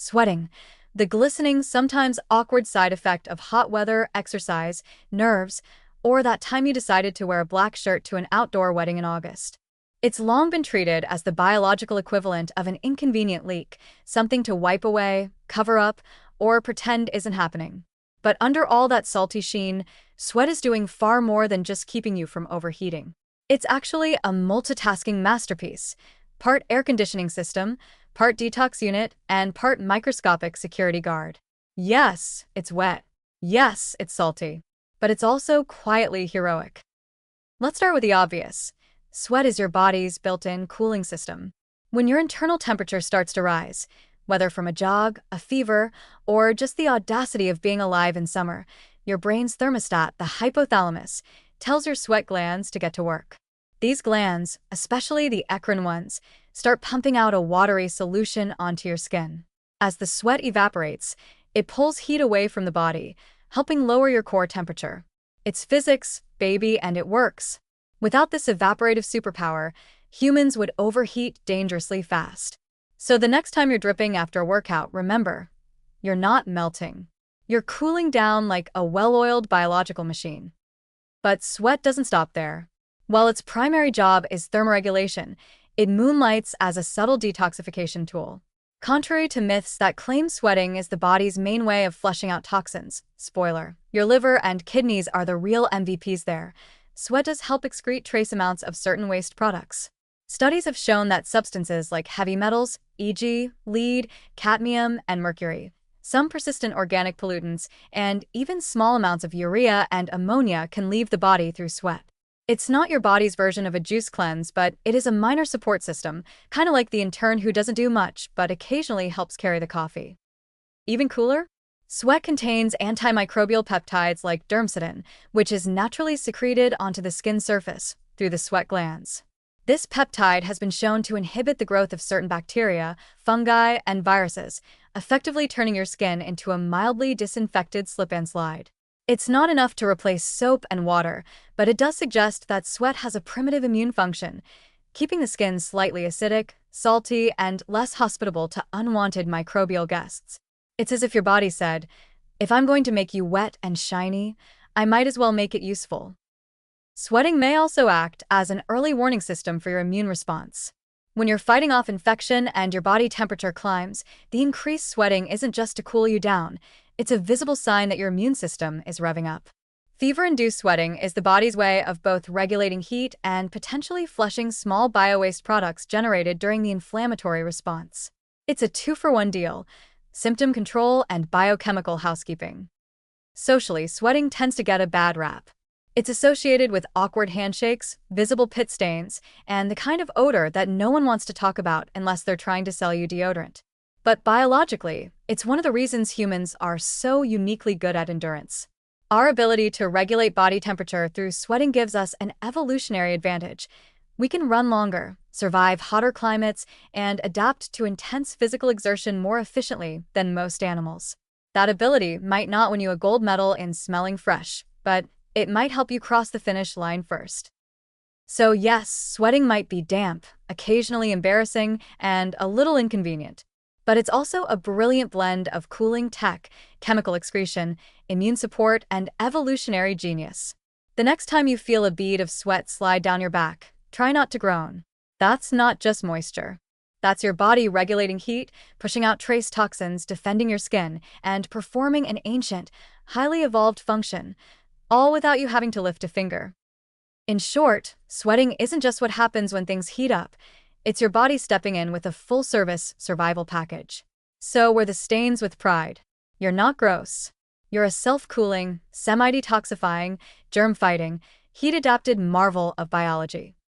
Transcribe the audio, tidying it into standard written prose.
Sweating, the glistening, sometimes awkward side effect of hot weather, exercise, nerves, or that time you decided to wear a black shirt to an outdoor wedding in August. It's long been treated as the biological equivalent of an inconvenient leak, something to wipe away, cover up, or pretend isn't happening. But under all that salty sheen, sweat is doing far more than just keeping you from overheating. It's actually a multitasking masterpiece, part air conditioning system, part detox unit, and part microscopic security guard. Yes, it's wet. Yes, it's salty. But it's also quietly heroic. Let's start with the obvious. Sweat is your body's built-in cooling system. When your internal temperature starts to rise, whether from a jog, a fever, or just the audacity of being alive in summer, your brain's thermostat, the hypothalamus, tells your sweat glands to get to work. These glands, especially the eccrine ones, start pumping out a watery solution onto your skin. As the sweat evaporates, it pulls heat away from the body, helping lower your core temperature. It's physics, baby, and it works. Without this evaporative superpower, humans would overheat dangerously fast. So the next time you're dripping after a workout, remember, you're not melting. You're cooling down like a well-oiled biological machine. But sweat doesn't stop there. While its primary job is thermoregulation, it moonlights as a subtle detoxification tool. Contrary to myths that claim sweating is the body's main way of flushing out toxins, spoiler, your liver and kidneys are the real MVPs there. Sweat does help excrete trace amounts of certain waste products. Studies have shown that substances like heavy metals, e.g., lead, cadmium, and mercury, some persistent organic pollutants, and even small amounts of urea and ammonia can leave the body through sweat. It's not your body's version of a juice cleanse, but it is a minor support system, kind of like the intern who doesn't do much but occasionally helps carry the coffee. Even cooler? Sweat contains antimicrobial peptides like dermcidin, which is naturally secreted onto the skin surface through the sweat glands. This peptide has been shown to inhibit the growth of certain bacteria, fungi, and viruses, effectively turning your skin into a mildly disinfected slip and slide. It's not enough to replace soap and water, but it does suggest that sweat has a primitive immune function, keeping the skin slightly acidic, salty, and less hospitable to unwanted microbial guests. It's as if your body said, if I'm going to make you wet and shiny, I might as well make it useful. Sweating may also act as an early warning system for your immune response. When you're fighting off infection and your body temperature climbs, the increased sweating isn't just to cool you down. It's a visible sign that your immune system is revving up. Fever-induced sweating is the body's way of both regulating heat and potentially flushing small biowaste products generated during the inflammatory response. It's a two-for-one deal: symptom control and biochemical housekeeping. Socially, sweating tends to get a bad rap. It's associated with awkward handshakes, visible pit stains, and the kind of odor that no one wants to talk about unless they're trying to sell you deodorant. But biologically, it's one of the reasons humans are so uniquely good at endurance. Our ability to regulate body temperature through sweating gives us an evolutionary advantage. We can run longer, survive hotter climates, and adapt to intense physical exertion more efficiently than most animals. That ability might not win you a gold medal in smelling fresh, but it might help you cross the finish line first. So yes, sweating might be damp, occasionally embarrassing, and a little inconvenient. But it's also a brilliant blend of cooling tech, chemical excretion, immune support, and evolutionary genius. The next time you feel a bead of sweat slide down your back, try not to groan. That's not just moisture. That's your body regulating heat, pushing out trace toxins, defending your skin, and performing an ancient, highly evolved function, all without you having to lift a finger. In short, sweating isn't just what happens when things heat up. It's your body stepping in with a full-service survival package. So wear the stains with pride. You're not gross. You're a self-cooling, semi-detoxifying, germ-fighting, heat-adapted marvel of biology.